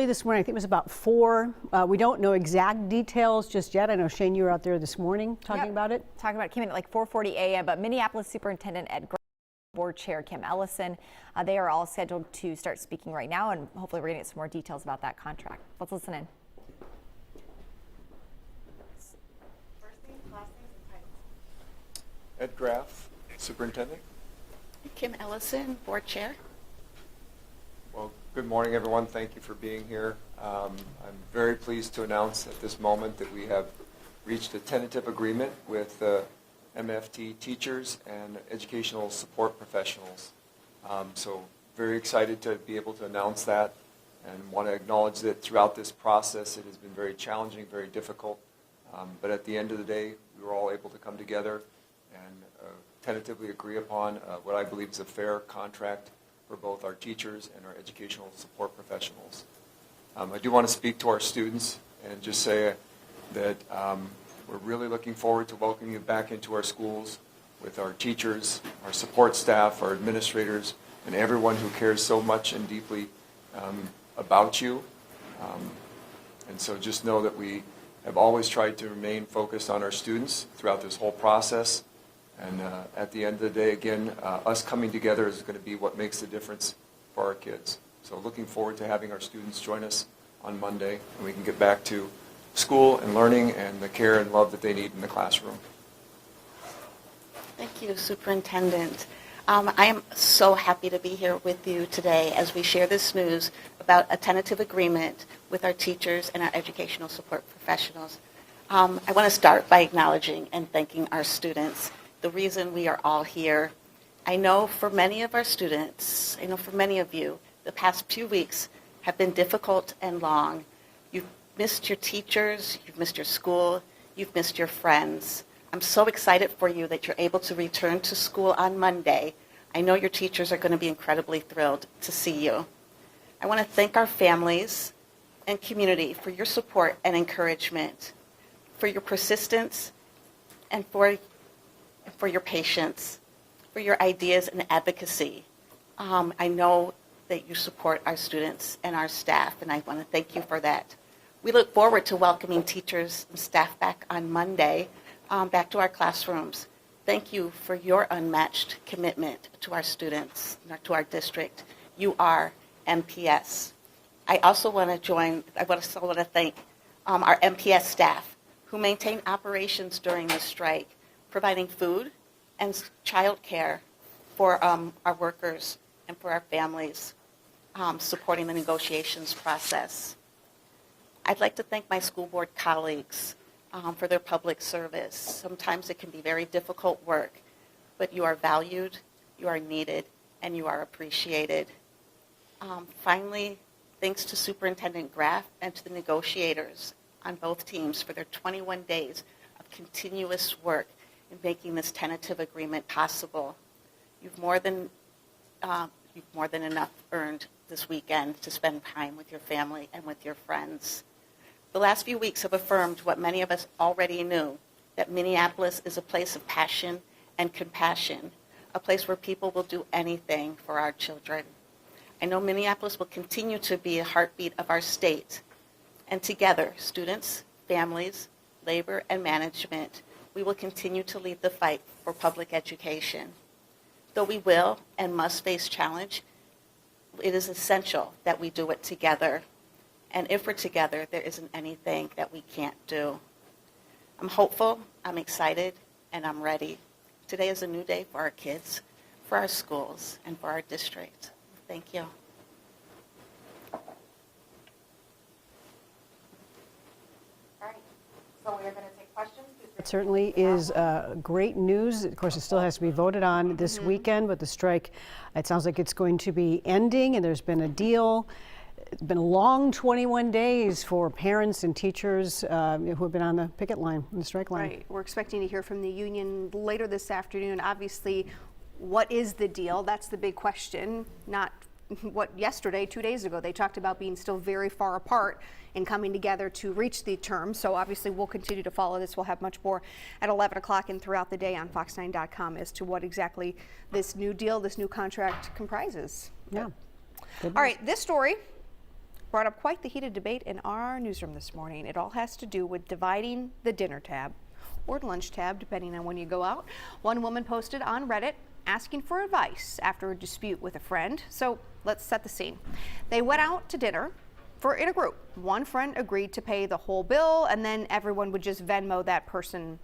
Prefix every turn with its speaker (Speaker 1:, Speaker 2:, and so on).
Speaker 1: This morning, I think it was about 4. We don't know exact details just yet. I know, Shane, you were out there this morning talking about it.
Speaker 2: Talking about it came in at like 4:40 a.m., but Minneapolis Superintendent Ed Board Chair Kim Ellison, they are all scheduled to start speaking right now, and hopefully we're going to get some more details about that contract. Let's listen in.
Speaker 3: First name, last name, and titles.
Speaker 4: Ed Graff, Superintendent.
Speaker 3: Kim Ellison, Board Chair.
Speaker 4: Well, good morning, everyone. Thank you for being here. I'm very pleased to announce at this moment that we have reached a tentative agreement with MFT teachers and educational support professionals. So very excited to be able to announce that, and want to acknowledge that throughout this process it has been very challenging, very difficult, but at the end of the day we were all able to come together and tentatively agree upon what I believe is a fair contract for both our teachers and our educational support professionals. I do want to speak to our students and just say that we're really looking forward to welcoming you back into our schools with our teachers, our support staff, our administrators, and everyone who cares so much and deeply about you. And so just know that we have always tried to remain focused on our students throughout this whole process. And at the end of the day, again, us coming together is going to be what makes the difference for our kids. So looking forward to having our students join us on Monday, and we can get back to school and learning and the care and love that they need in the classroom.
Speaker 3: Thank you, Superintendent. I am so happy to be here with you today as we share this news about a tentative agreement with our teachers and our educational support professionals. I want to start by acknowledging and thanking our students. The reason we are all here. I know for many of our students, I know for many of you, the past few weeks have been difficult and long. You've missed your teachers, you've missed your school, you've missed your friends. I'm so excited for you that you're able to return to school on Monday. I know your teachers are going to be incredibly thrilled to see you. I want to thank our families and community for your support and encouragement, for your persistence, and for your patience, for your ideas and advocacy. I know that you support our students and our staff, and I want to thank you for that. We look forward to welcoming teachers and staff back on Monday, back to our classrooms. Thank you for your unmatched commitment to our students, to our district. You are MPS. I also want to thank our MPS staff who maintain operations during the strike, providing food and child care for our workers and for our families, supporting the negotiations process. I'd like to thank my school board colleagues for their public service. Sometimes it can be very difficult work, but you are valued, you are needed, and you are appreciated. Finally, thanks to Superintendent Graff and to the negotiators on both teams for their 21 days of continuous work in making this tentative agreement possible. You've more than enough earned this weekend to spend time with your family and with your friends. The last few weeks have affirmed what many of us already knew, that Minneapolis is a place of passion and compassion, a place where people will do anything for our children. I know Minneapolis will continue to be a heartbeat of our state, and together, students, families, labor, and management, we will continue to lead the fight for public education. Though we will and must face challenge, it is essential that we do it together. And if we're together, there isn't anything that we can't do. I'm hopeful, I'm excited, and I'm ready. Today is a new day for our kids, for our schools, and for our district. Thank you. All right, so we are going to take questions.
Speaker 1: It certainly is great news. Of course, it still has to be voted on this weekend, but the strike, it sounds like it's going to be ending, and there's been a deal. It's been a long 21 days for parents and teachers who have been on the picket line, on the strike line.
Speaker 5: Right. We're expecting to hear from the union later this afternoon. Obviously, what is the deal? That's the big question, not what yesterday, 2 days ago, they talked about being still very far apart and coming together to reach the terms. So obviously we'll continue to follow this. We'll have much more at 11 o'clock and throughout the day on fox9.com as to what exactly this new deal, this new contract comprises.
Speaker 1: Yeah.
Speaker 5: All right, this story brought up quite the heated debate in our newsroom this morning. It all has to do with dividing the dinner tab or lunch tab, depending on when you go out. One woman posted on Reddit asking for advice after a dispute with a friend. So let's set the scene. They went out to dinner in a group. One friend agreed to pay the whole bill, and then everyone would just Venmo that person